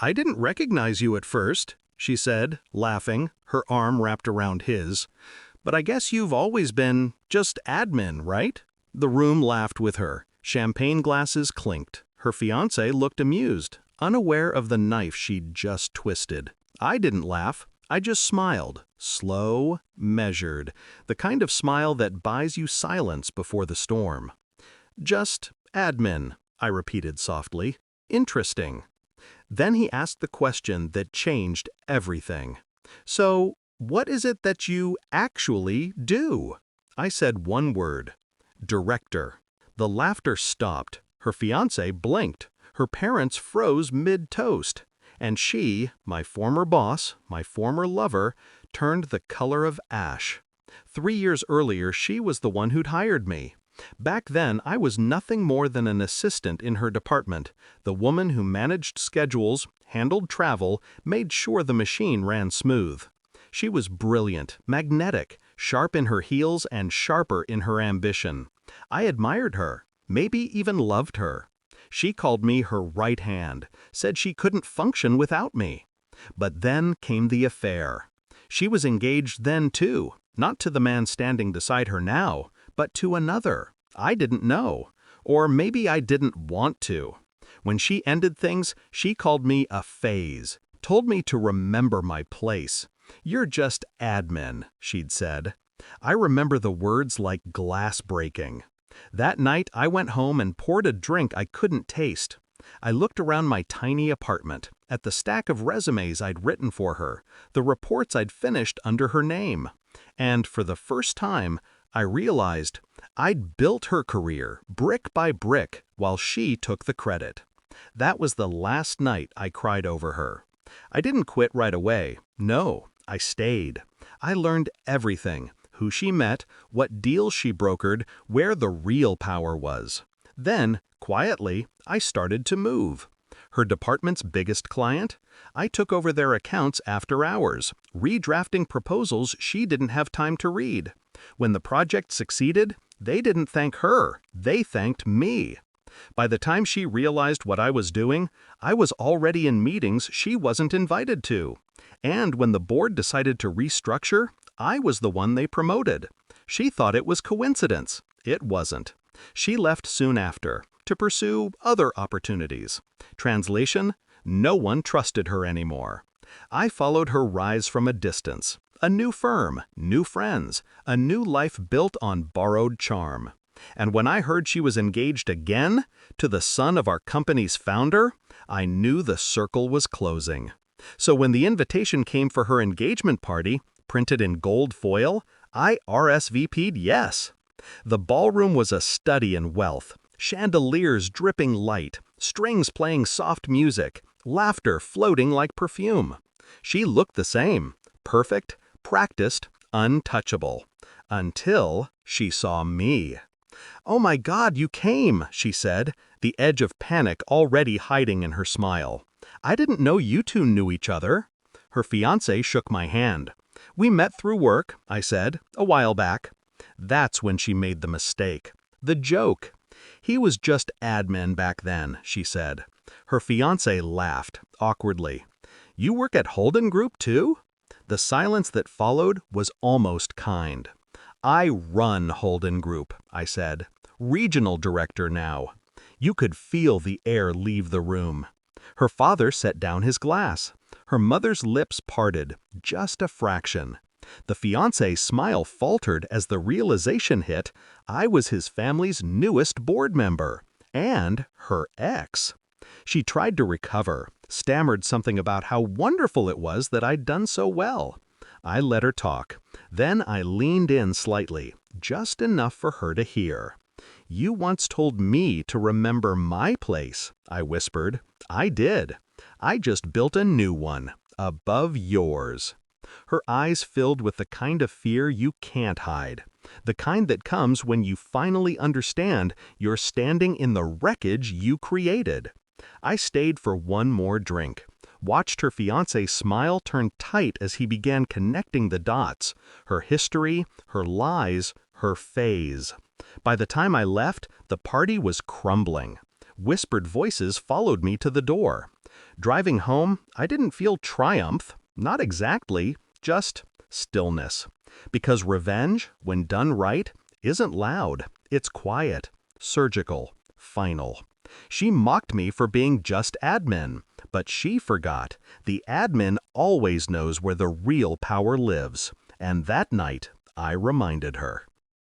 I didn't recognize you at first, she said, laughing, her arm wrapped around his. But I guess you've always been just admin, right? The room laughed with her. Champagne glasses clinked. Her fiancé looked amused, unaware of the knife she'd just twisted. I didn't laugh. I just smiled. Slow, measured. The kind of smile that buys you silence before the storm. Just admin, I repeated softly. Interesting. Then he asked the question that changed everything. So, what is it that you actually do? I said one word. Director. The laughter stopped. Her fiancé blinked. Her parents froze mid-toast. And she, my former boss, my former lover, turned the color of ash. 3 years earlier, she was the one who'd hired me. Back then, I was nothing more than an assistant in her department, the woman who managed schedules, handled travel, made sure the machine ran smooth. She was brilliant, magnetic, sharp in her heels and sharper in her ambition. I admired her, maybe even loved her. She called me her right hand, said she couldn't function without me. But then came the affair. She was engaged then too, not to the man standing beside her now, but to another. I didn't know. Or maybe I didn't want to. When she ended things, she called me a phase, told me to remember my place. "You're just admin," she'd said. I remember the words like glass breaking. That night, I went home and poured a drink I couldn't taste. I looked around my tiny apartment, at the stack of resumes I'd written for her, the reports I'd finished under her name. And for the first time, I realized I'd built her career, brick by brick, while she took the credit. That was the last night I cried over her. I didn't quit right away. No, I stayed. I learned everything. Who she met, what deals she brokered, where the real power was. Then, quietly, I started to move. Her department's biggest client? I took over their accounts after hours, redrafting proposals she didn't have time to read. When the project succeeded, they didn't thank her, they thanked me. By the time she realized what I was doing, I was already in meetings she wasn't invited to. And when the board decided to restructure, I was the one they promoted. She thought it was coincidence. It wasn't. She left soon after, to pursue other opportunities. Translation: no one trusted her anymore. I followed her rise from a distance. A new firm, new friends, a new life built on borrowed charm. And when I heard she was engaged again, to the son of our company's founder, I knew the circle was closing. So when the invitation came for her engagement party, printed in gold foil, I RSVP'd yes. The ballroom was a study in wealth, chandeliers dripping light, strings playing soft music, laughter floating like perfume. She looked the same, perfect, practiced, untouchable. Until she saw me. "Oh my God, you came," she said, the edge of panic already hiding in her smile. "I didn't know you two knew each other." Her fiancé shook my hand. "We met through work," I said, "a while back." That's when she made the mistake. The joke. "He was just admin back then," she said. Her fiancé laughed, awkwardly. "You work at Holden Group too?" The silence that followed was almost kind. "I run Holden Group," I said. "Regional director now." You could feel the air leave the room. Her father set down his glass. Her mother's lips parted, just a fraction. The fiancé's smile faltered as the realization hit I was his family's newest board member. And her ex. She tried to recover, stammered something about how wonderful it was that I'd done so well. I let her talk. Then I leaned in slightly, just enough for her to hear. "You once told me to remember my place," I whispered. "I did. I just built a new one, above yours." Her eyes filled with the kind of fear you can't hide. The kind that comes when you finally understand you're standing in the wreckage you created. I stayed for one more drink. Watched her fiancé smile turn tight as he began connecting the dots. Her history, her lies, her phase. By the time I left, the party was crumbling. Whispered voices followed me to the door. Driving home, I didn't feel triumph, not exactly, just stillness. Because revenge, when done right, isn't loud, it's quiet, surgical, final. She mocked me for being just admin, but she forgot the admin always knows where the real power lives. And that night, I reminded her.